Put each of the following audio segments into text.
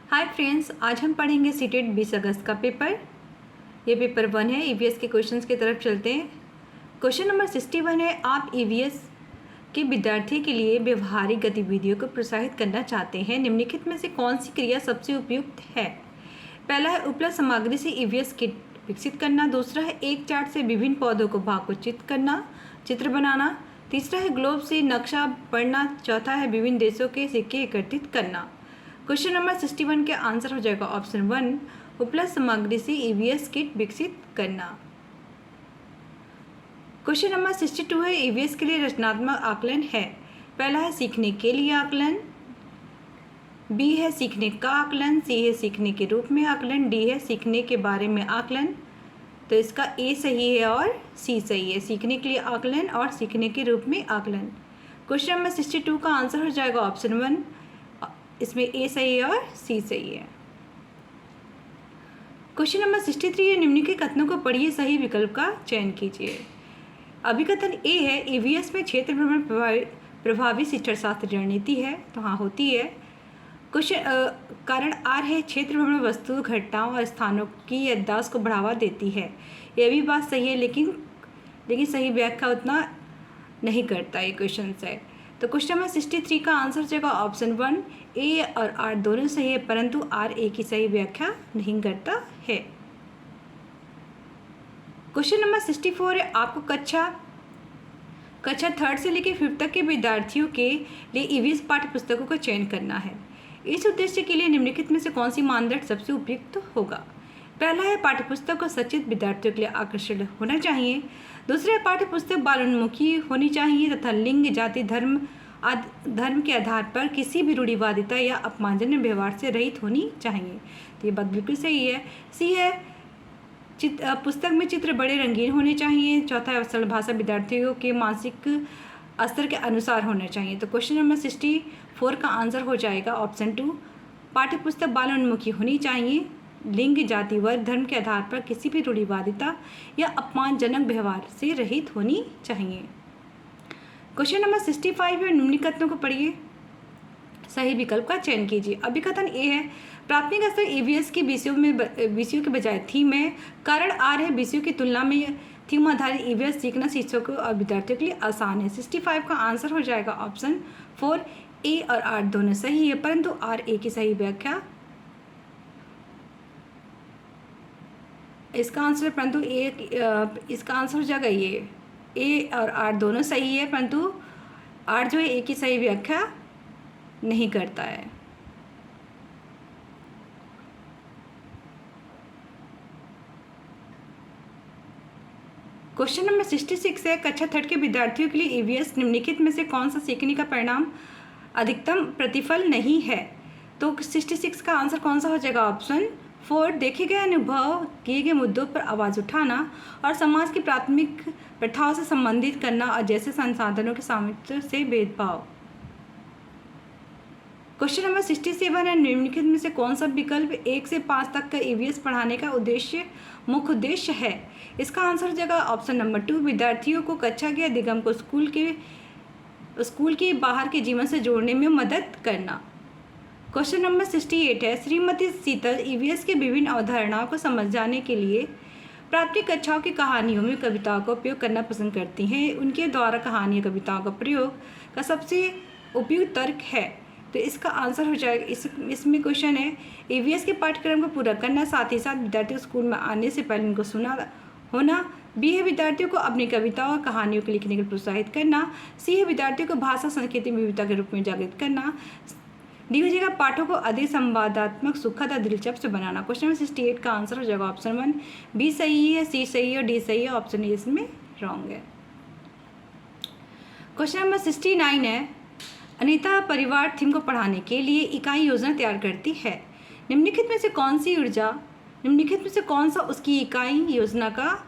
Hi friends, आज हम पढ़ेंगे सीटेट 20 अगस्त का पेपर। ये पेपर 1 है। ईवीएस के क्वेश्चंस की तरफ चलते हैं। क्वेश्चन नंबर 61 है, आप ईवीएस के विद्यार्थी के लिए व्यवहारिक गतिविधियों को प्रोत्साहित करना चाहते हैं। निम्नलिखित में से कौन सी क्रिया सबसे उपयुक्त है? पहला है उपलब्ध सामग्री से ईवीएस किट विकसित करना। दूसरा है एक चार्ट से विभिन्न पौधों को भावचित्र करना, चित्र बनाना। तीसरा है ग्लोब से नक्शा पढ़ना। चौथा है विभिन्न देशों के सिक्के एकत्रित करना। क्वेश्चन नंबर 61 के आंसर हो जाएगा ऑप्शन 1, उपलब्ध सामग्री से ईवीएस किट विकसित करना। क्वेश्चन नंबर 62 है, ईवीएस के लिए रचनात्मक आकलन है। पहला है सीखने के लिए आकलन, बी है सीखने का आकलन, सी है सीखने के रूप में आकलन, डी है सीखने के बारे में आकलन। तो इसका ए सही है और सी सही है, सीखने के लिए आकलन और सीखने के रूप में आकलन। क्वेश्चन नंबर 62 का आंसर हो जाएगा ऑप्शन 1, इसमें ए सही है और सी सही है। क्वेश्चन नंबर 63 है, निम्नलिखित कथनों को पढ़िए, सही विकल्प का चयन कीजिए। अभिकथन ए है, ईवीएस में क्षेत्र भ्रमण प्रभावी शिक्षण शास्त्र रणनीति है। तो हाँ, होती है। क्वेश्चन कारण आर है, क्षेत्र भ्रमण वस्तु घटनाओं और स्थानों की याददाश्त को बढ़ावा देती है। यह भी बात सही है, लेकिन सही व्याख्या उतना नहीं करता ये क्वेश्चन है। तो क्वेश्चन नंबर 63 का आंसर हो जाएगा ऑप्शन 1, ए और आर दोनों सही है, परंतु आर ए की सही व्याख्या नहीं करता है। क्वेश्चन नंबर 64 है, आपको कक्षा 3rd से लेकर 5th तक के विद्यार्थियों के लिए ईवीएस पाठ्य पुस्तकों का चयन करना है। इस उद्देश्य के लिए निम्नलिखित में से कौन सी मानदंड सबसे उपयुक्त होगा? पहला है पाठ्यपुस्तक को सचेत विद्यार्थियों के लिए आकर्षण होना चाहिए। दूसरा है पाठ्यपुस्तक बालोन्मुखी होनी चाहिए तथा लिंग, जाति, धर्म के आधार पर किसी भी रूढ़िवादिता या अपमानजनक व्यवहार से रहित होनी चाहिए। तो ये बात बिल्कुल सही है। सी है पुस्तक में चित्र बड़े रंगीन होने चाहिए। चौथा है सरल भाषा विद्यार्थियों के मानसिक स्तर के अनुसार होना चाहिए। तो क्वेश्चन नंबर 64 का आंसर हो जाएगा ऑप्शन 2, पाठ्यपुस्तक बालोन्मुखी होनी चाहिए, लिंग, जाति, वर्ग, धर्म के आधार पर किसी भी रूढ़िवादिता या अपमानजनक व्यवहार से रहित होनी चाहिए। क्वेश्चन नंबर 65 है, निम्नलिखित कथनों को पढ़िए, सही विकल्प का चयन कीजिए। अभिकथन ए है, प्राथमिक स्तर ईवीएस की विषयों के बजाय थीम है। कारण आर है, विषयों की तुलना में थीम आधारित ईवीएस सीखना शिक्षकों और विद्यार्थियों के लिए आसान है। 65 का आंसर हो जाएगा ऑप्शन 4, ए और आर दोनों सही है, परंतु आर ए की सही व्याख्या इसका आंसर, परंतु इसका आंसर हो जाएगा ये, ए और आर दोनों सही है, परंतु आर जो है ए की सही व्याख्या नहीं करता है। क्वेश्चन नंबर 66 है, कक्षा 3rd के विद्यार्थियों के लिए ईवीएस निम्नलिखित में से कौन सा सीखने का परिणाम अधिकतम प्रतिफल नहीं है? तो 66 का आंसर कौन सा हो जाएगा? ऑप्शन 4, देखे गए अनुभव किए गए मुद्दों पर आवाज़ उठाना और समाज की प्राथमिक प्रथाओं से संबंधित करना और जैसे संसाधनों के सामर्थ्य से भेदभाव। क्वेश्चन नंबर 67 है, निम्नलिखित में से कौन सा विकल्प 1 से 5 तक का ईवीएस पढ़ाने का मुख्य उद्देश्य है? इसका आंसर हो जाएगा ऑप्शन नंबर 2, विद्यार्थियों को कक्षा के अधिगम को स्कूल के बाहर के जीवन से जोड़ने में मदद करना। क्वेश्चन नंबर 68 है, श्रीमती शीतल ईवीएस के विभिन्न अवधारणाओं को समझाने के लिए प्राथमिक कक्षाओं की कहानियों में कविताओं का उपयोग करना पसंद करती हैं। उनके द्वारा कहानी कविताओं का प्रयोग का सबसे उपयुक्त तर्क है। तो इसका आंसर हो जाएगा, इसमें क्वेश्चन है, ईवीएस के पाठ्यक्रम को पूरा करना, साथ ही साथ विद्यार्थियों को स्कूल में आने से पहले उनको सुना होना। बी है विद्यार्थियों को अपनी कविताओं और कहानियों को लिखने के लिए प्रोत्साहित करना। सी है विद्यार्थियों को भाषा संस्कृति विविधता के रूप में जागृत करना। डी हो जाएगा पाठों को अधिक संवादात्मक, सुखद और दिलचस्प बनाना। क्वेश्चन नंबर 68 का आंसर हो जाएगा ऑप्शन 1, बी सही है, सी सही है और डी सही है, ऑप्शन ए इसमें रॉन्ग है। क्वेश्चन नंबर 69 है, अनीता परिवार थीम को पढ़ाने के लिए इकाई योजना तैयार करती है। निम्नलिखित में से कौन सा उसकी इकाई योजना का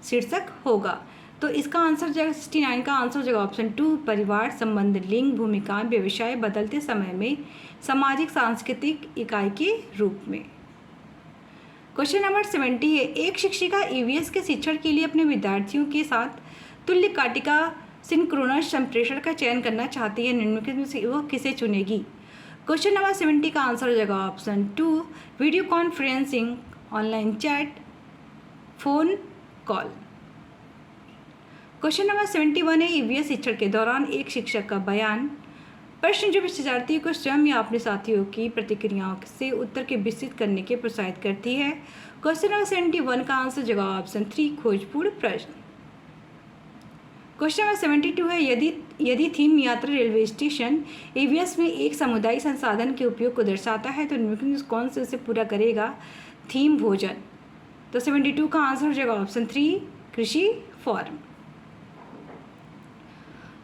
शीर्षक होगा? तो इसका आंसर हो जाएगा 69 का आंसर हो जाएगा ऑप्शन 2, परिवार संबंध, लिंग, भूमिकाएं, व्यवसाय बदलते समय में सामाजिक सांस्कृतिक इकाई के रूप में। क्वेश्चन नंबर 70 है, एक शिक्षिका ईवीएस के शिक्षण के लिए अपने विद्यार्थियों के साथ तुल्य काटिका सिंक्रोनस संप्रेषण का चयन करना चाहती है। निम्नलिखित में से वो किसे चुनेगी? क्वेश्चन नंबर 70 का आंसर हो जाएगा option 2 video conferencing, online chat, phone call. Question number 71 है ईवीएस शिक्षण के दौरान एक शिक्षक का बयान। प्रश्न जो विद्यार्थियों को स्वयं या अपने साथियों की प्रतिक्रियाओं से उत्तर के विस्तृत करने के प्रोत्साहित करती है। क्वेश्चन नंबर 71 का आंसर जगह ऑप्शन 3 खोजपूर्ण प्रश्न। क्वेश्चन नंबर 72 है यदि थीम यात्रा रेलवे स्टेशन ईवीएस में एक सामुदायिक संसाधन के उपयोग को दर्शाता है तो निम्नलिखित में कौन से उसे पूरा करेगा? थीम भोजन। तो 72 का आंसर हो जाएगा ऑप्शन 3 कृषि फॉर्म।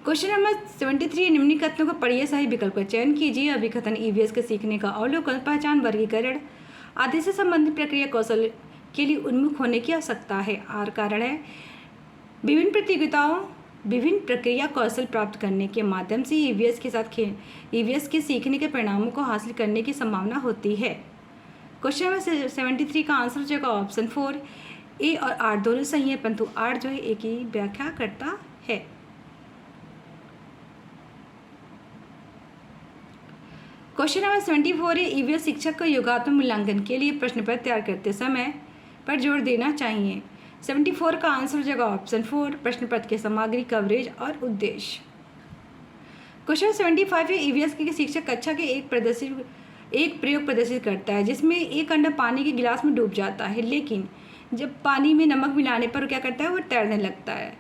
क्वेश्चन नंबर 73 निम्नलिखित कथनों का पढ़िए सही विकल्प का चयन कीजिए। अभिकथन ईवीएस के सीखने का अवलोकन, पहचान, वर्गीकरण आदि से संबंधित प्रक्रिया कौशल के लिए उन्मुख होने की आवश्यकता है। आर कारण है विभिन्न प्रक्रिया कौशल प्राप्त करने के माध्यम से ईवीएस के सीखने के परिणामों को हासिल करने की संभावना होती है। क्वेश्चन नंबर 73 का आंसर हो जाएगा ऑप्शन 4 ए और आर दोनों सही है, परंतु आर जो है ए की व्याख्या करता है। क्वेश्चन नंबर 74 है ईवीएस शिक्षक को योगात्मक मूल्यांकन के लिए प्रश्न पत्र तैयार करते समय पर जोर देना चाहिए। 74 का आंसर हो जाएगा ऑप्शन 4 प्रश्न पत्र के सामग्री, कवरेज और उद्देश्य। क्वेश्चन 75 है ईवीएस के शिक्षक कक्षा के एक प्रयोग प्रदर्शित करता है जिसमें एक अंडा पानी के गिलास में डूब जाता है, लेकिन जब पानी में नमक मिलाने पर क्या करता है? वो तैरने लगता है।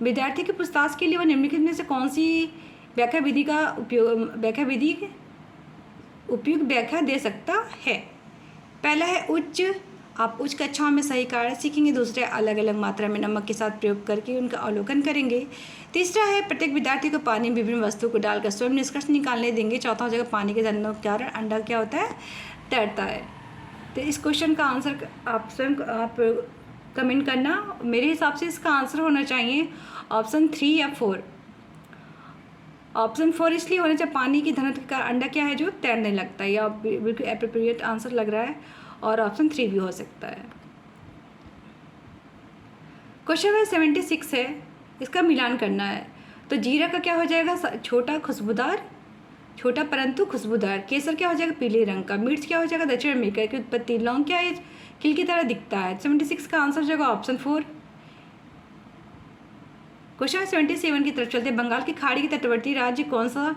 विद्यार्थी के पूछताछ के लिए वह निम्नलिखित में से कौन सी उपयुक्त व्याख्या दे सकता है? पहला है आप उच्च कक्षाओं में सही कार्य सीखेंगे। दूसरा है अलग अलग मात्रा में नमक के साथ प्रयोग करके उनका अवलोकन करेंगे। तीसरा है प्रत्येक विद्यार्थी को पानी में विभिन्न वस्तुओं को डालकर स्वयं निष्कर्ष निकालने देंगे। चौथा हो जाएगा पानी के धंधों के कारण अंडा क्या होता है? तैरता है। तो इस क्वेश्चन का आंसर आप स्वयं आप कमेंट करना। मेरे हिसाब से इसका आंसर होना चाहिए ऑप्शन 3 या 4। ऑप्शन 4 इसलिए होना चाहिए पानी की घनत्व के कारण अंडा क्या है? जो तैरने लगता है। या बिल्कुल एप्रोप्रिएट आंसर लग रहा है, और ऑप्शन 3 भी हो सकता है। क्वेश्चन नंबर 76 है इसका मिलान करना है। तो जीरा का क्या हो जाएगा? छोटा परंतु खुशबूदार। केसर क्या हो जाएगा? पीले रंग का। मिर्च क्या हो जाएगा? दक्षिण अमेरिका की उत्पत्ति। लौंग क्या है? खिल की तरह दिखता है। 76 का आंसर हो जाएगा ऑप्शन 4। क्वेश्चन 77 की तरफ चलते हैं। बंगाल की खाड़ी के तटवर्ती राज्य कौन सा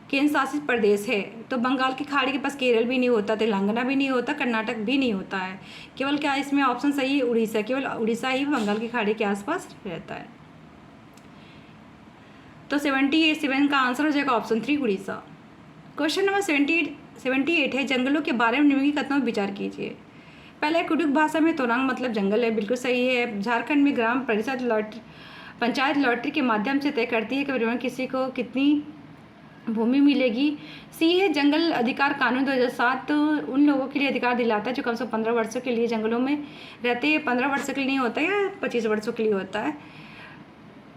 केंद्र शासित प्रदेश है? तो बंगाल की खाड़ी के पास केरल भी नहीं होता, तेलंगाना भी नहीं होता, कर्नाटक भी नहीं होता है। केवल क्या इसमें ऑप्शन सही है? उड़ीसा। केवल उड़ीसा ही बंगाल की खाड़ी के आसपास रहता है। तो 77 का आंसर हो जाएगा ऑप्शन 3 उड़ीसा। क्वेश्चन नंबर 78 है जंगलों के बारे में निम्नलिखित कथनों पर विचार कीजिए। पहले कुडुख भाषा में तोरंग मतलब जंगल है, बिल्कुल सही है। झारखंड में ग्राम परिषद पंचायत लॉटरी के माध्यम से तय करती है कि परिवहन किसी को कितनी भूमि मिलेगी। सी है जंगल अधिकार कानून 2007 उन लोगों के लिए अधिकार दिलाता है जो कम से कम 15 वर्षों के लिए जंगलों में रहते हैं। 15 वर्षों के लिए नहीं होता है या 25 वर्षों के लिए होता है।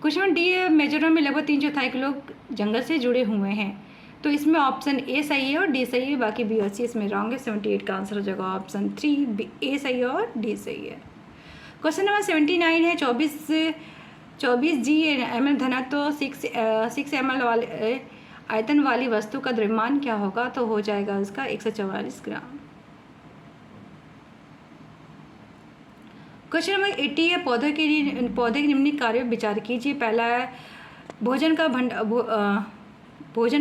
क्वेश्चन डी है मिजोरम में लगभग 3/4 के लोग जंगल से जुड़े हुए हैं। तो इसमें ऑप्शन ए सही है और डी सही है, बाकी बी और सी इसमें रॉन्ग है। 78 का आंसर हो जाएगा ऑप्शन 3 ए सही है और डी सही है। क्वेश्चन नंबर 79 है 24 G/ml घनत्व 6 ml वाले आयतन वाली वस्तु का द्रव्यमान क्या होगा? तो हो जाएगा उसका 144 ग्राम। क्वेश्चन नंबर 80 है पौधे के निम्नलिखित कार्यों पर विचार कीजिए। पहला है भोजन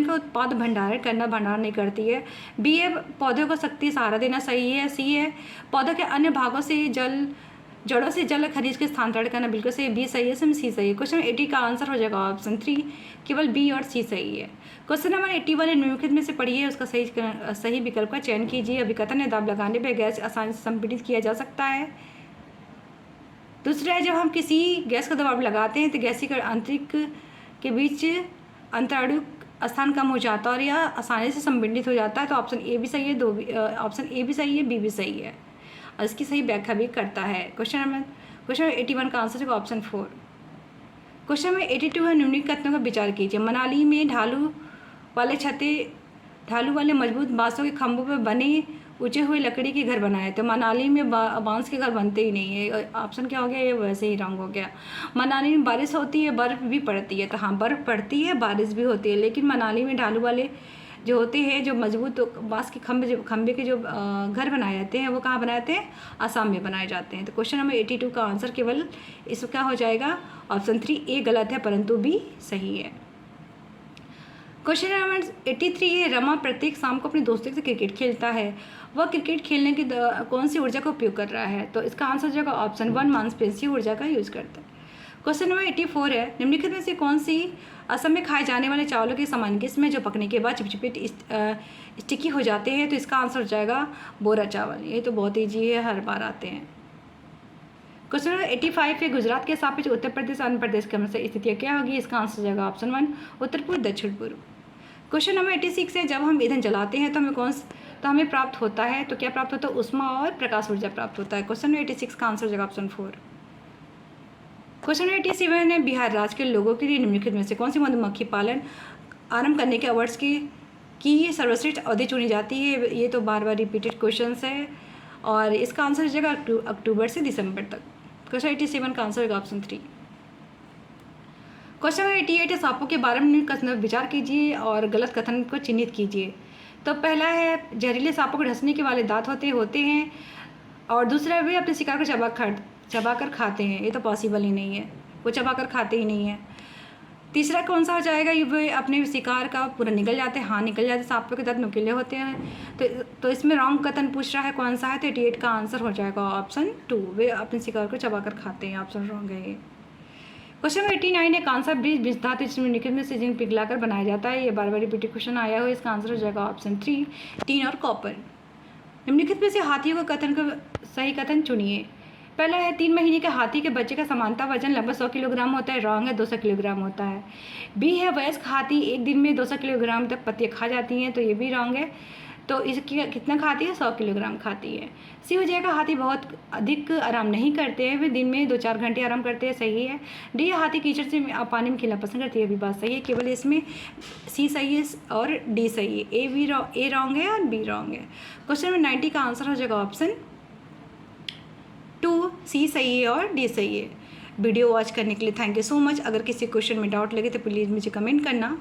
का उत्पाद भंडारण करना, भंडारण नहीं करती है। बी है पौधों को शक्ति सहारा देना, सही है। सी है पौधों के अन्य भागों से जड़ों से जल खनिज के स्थानांतरण करना, बिल्कुल सही। बी सही है, इसमें सी सही है। क्वेश्चन 80 का आंसर हो जाएगा ऑप्शन 3, केवल बी और सी सही है। क्वेश्चन नंबर 81 निम्नलिखित में से पढ़िए, उसका सही विकल्प का चयन कीजिए। अभिकथन है दाब लगाने पर गैस आसानी से संपीड़ित किया जा सकता है। दूसरा है जब हम किसी गैस का दबाव लगाते हैं तो गैसीय आंतरिक के बीच अंतराणु स्थान कम हो जाता है और यह आसानी से संपीड़ित हो जाता है। तो ऑप्शन ए भी सही है, ऑप्शन ए भी सही है, बी भी सही है और इसकी सही व्याख्या भी करता है। क्वेश्चन 81 का आंसर है ऑप्शन 4। क्वेश्चन में 82 है निम्नलिखित कथनों का विचार कीजिए। मनाली में ढालू वाले मजबूत बांसों के खंभों पर बने ऊंचे हुए लकड़ी के घर बनाए। तो मनाली में बांस के घर बनते ही नहीं है। ऑप्शन क्या हो गया? ये वैसे ही रंग हो गया। मनाली में बारिश होती है, बर्फ़ भी पड़ती है। तो हाँ बर्फ़ पड़ती है, बारिश भी होती है, लेकिन मनाली में ढालू वाले जो होते हैं, जो मजबूत बांस के खंभे के जो घर बनाए जाते हैं वो कहाँ बनाए जाते हैं? आसाम में बनाए जाते हैं। तो क्वेश्चन नंबर 82 का आंसर केवल इसका हो जाएगा ऑप्शन 3 ए गलत है परंतु बी सही है। क्वेश्चन नंबर 83 है, रमा प्रत्येक शाम को अपने दोस्तों से क्रिकेट खेलता है, वह क्रिकेट खेलने की कौन सी ऊर्जा का उपयोग कर रहा है? तो इसका आंसर हो जाएगा ऑप्शन 1 मांसपेशीय ऊर्जा का यूज करता है। क्वेश्चन नंबर 84 है, निम्नलिखित में से कौन सी असम में खाए जाने वाले चावलों की समान किस्म है जो पकने के बाद चिपचिपे स्टिकी हो जाते हैं? तो इसका आंसर हो जाएगा बोरा चावल। ये तो बहुत ईजी है, हर बार आते हैं। क्वेश्चन नंबर 85 है, गुजरात के सापेक्ष उत्तर प्रदेश आंध्र प्रदेश की क्रमशः स्थितियाँ क्या होगी? इसका आंसर हो जाएगा ऑप्शन 1 उत्तर पूर्व दक्षिण पूर्व। क्वेश्चन नंबर 86 है, जब हम ईंधन जलाते हैं तो हमें प्राप्त होता है, तो क्या प्राप्त होता है? ऊष्मा और प्रकाश ऊर्जा प्राप्त होता है। क्वेश्चन नंबर 86 का आंसर हो जाएगा ऑप्शन 4। क्वेश्चन नंबर 87 है, बिहार राज्य के लोगों के लिए निम्नलिखित में से कौन सी मधुमक्खी पालन आरंभ करने के वर्ष की सर्वश्रेष्ठ अवधि चुनी जाती है? ये तो बार बार रिपीटेड क्वेश्चन है और इसका आंसर हो जाएगा अक्टूबर से दिसंबर तक। क्वेश्चन 87 का आंसर होगा ऑप्शन 3। क्वेश्चन नंबर 88 है, सांपों के बारे में कथन पर विचार कीजिए और गलत कथन को चिन्हित कीजिए। तो पहला है, जहरीले सांपों को ढसने के वाले दांत होते हैं, और दूसरा वे अपने शिकार को चबाकर खाते हैं। ये तो पॉसिबल ही नहीं है, वो चबाकर खाते ही नहीं है। तीसरा कौन सा हो जाएगा? ये वे अपने शिकार का पूरा निकल जाते हैं। हाँ, निकल जाते, सांपों के दांत नुकीले होते हैं। तो इसमें रॉन्ग कथन पूछ रहा है, कौन सा है? तो 88 का आंसर हो जाएगा ऑप्शन 2, वे अपने शिकार को चबाकर खाते हैं। ऑप्शन रॉन्ग है ये। क्वेश्चन 89 है, कांसा ब्रिज विस्तार निम्नलिखित में से जिंक पिघलाकर बनाया जाता है? ये बार बार रिपीटेड क्वेश्चन आया हुआ है, इसका आंसर हो जाएगा ऑप्शन 3 टीन और कॉपर। निम्नलिखित में से हाथियों का सही कथन चुनिए। पहला है, 3 महीने के हाथी के बच्चे का सामान्यतः वजन लगभग 100 किलोग्राम होता है। रॉन्ग है, 200 किलोग्राम होता है। बी है, वयस्क हाथी एक दिन में 200 किलोग्राम तक पत्तियाँ खा जाती हैं। तो ये भी रॉन्ग है, तो इसकी कितना खाती है? 100 किलोग्राम खाती है। सी हो जाएगा, हाथी बहुत अधिक आराम नहीं करते हैं, वे दिन में 2-4 घंटे आराम करते हैं। सही है। डी, हाथी कीचड़ से पानी में खेलना पसंद करती है। भी बात सही है, केवल इसमें सी सही है और डी सही है। ए रॉन्ग है और बी रॉन्ग है। क्वेश्चन नंबर 90 का आंसर हो जाएगा ऑप्शन 2 सी सही है और डी सही है। वीडियो वॉच करने के लिए थैंक यू सो मच। अगर किसी क्वेश्चन में डाउट लगे तो प्लीज़ मुझे कमेंट करना।